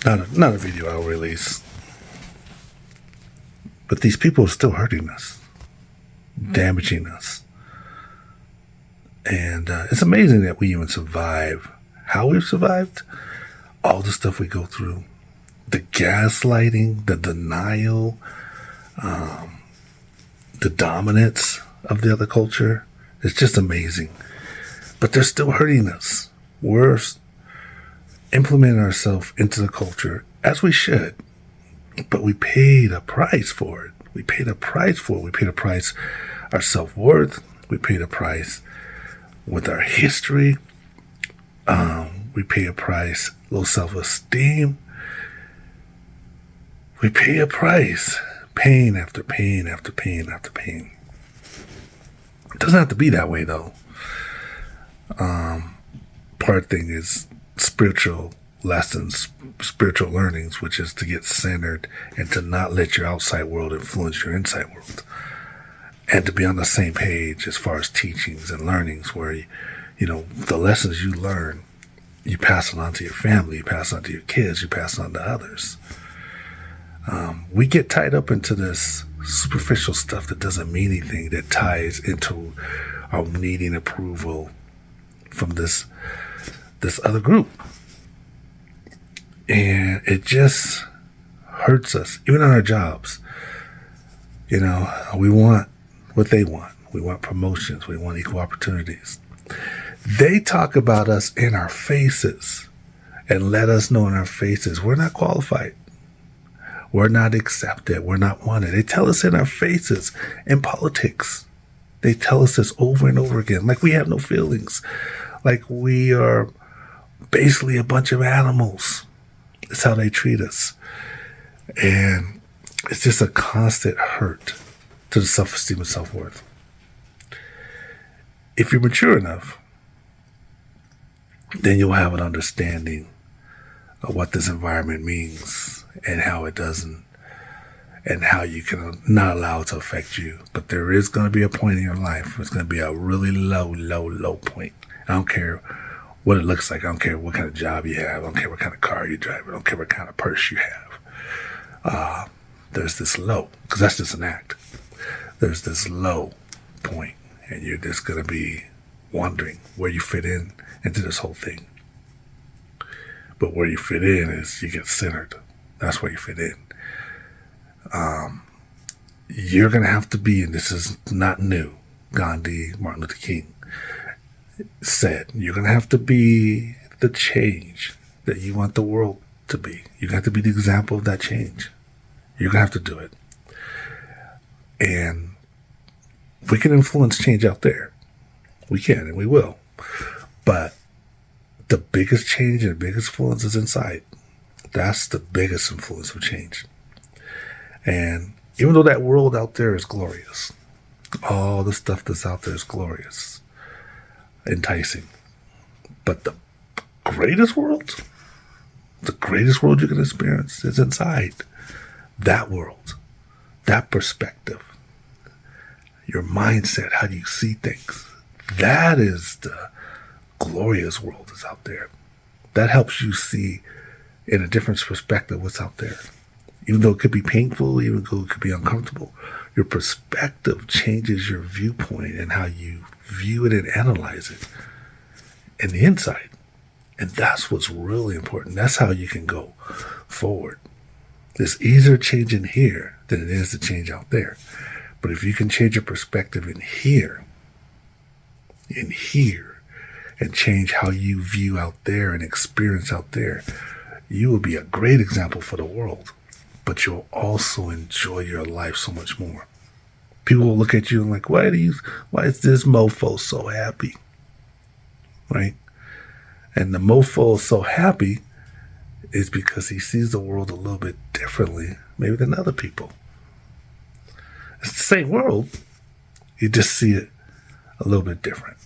Not a video I'll release. But these people are still hurting us, damaging us. And it's amazing that we even survive. How we've survived, all the stuff we go through, the gaslighting, the denial, the dominance of the other culture. It's just amazing. But they're still hurting us. We're implementing ourselves into the culture as we should. But we paid a price for it. We paid a price for it. We paid a price, our self-worth. We paid a price with our history. We pay a price, low self-esteem. We pay a price, pain after pain after pain after pain. It doesn't have to be that way, though. Part thing is spiritual lessons, spiritual learnings, which is to get centered and to not let your outside world influence your inside world. And to be on the same page as far as teachings and learnings where, the lessons you learn, you pass it on to your family, you pass it on to your kids, you pass it on to others. We get tied up into this superficial stuff that doesn't mean anything, that ties into our needing approval from this other group. And it just hurts us, even on our jobs. We want what they want. We want promotions. We want equal opportunities. They talk about us in our faces and let us know in our faces we're not qualified. We're not accepted. We're not wanted. They tell us in our faces in politics. They tell us this over and over again, like we have no feelings, like we are basically a bunch of animals. It's how they treat us. And it's just a constant hurt to the self-esteem and self-worth. If you're mature enough, then you'll have an understanding of what this environment means and how it doesn't, and how you can not allow it to affect you. But there is going to be a point in your life where it's going to be a really low point. I don't care what it looks like. I don't care what kind of job you have. I don't care what kind of car you drive. I don't care what kind of purse you have. There's this low, because that's just an act. There's this low point, and you're just going to be wondering where you fit in into this whole thing. But where you fit in is you get centered. That's where you fit in. You're going to have to be, and this is not new, Gandhi, Martin Luther King said, you're going to have to be the change that you want the world to be. You're going to have to be the example of that change. You're going to have to do it. And we can influence change out there. We can, and we will. But the biggest change and the biggest influence is inside. That's the biggest influence of change. And even though that world out there is glorious, all the stuff that's out there is glorious, enticing. But the greatest world you can experience is inside. That world, that perspective, your mindset, how do you see things? That is the glorious world that's out there. That helps you see in a different perspective what's out there. Even though it could be painful, even though it could be uncomfortable, your perspective changes your viewpoint and how you view it and analyze it in the inside. And that's what's really important. That's how you can go forward. It's easier to change in here than it is to change out there. But if you can change your perspective in here, and change how you view out there and experience out there, you will be a great example for the world. But you'll also enjoy your life so much more. People will look at you and like, why is this mofo so happy? Right? And the mofo is so happy is because he sees the world a little bit differently, maybe than other people. It's the same world. You just see it a little bit different.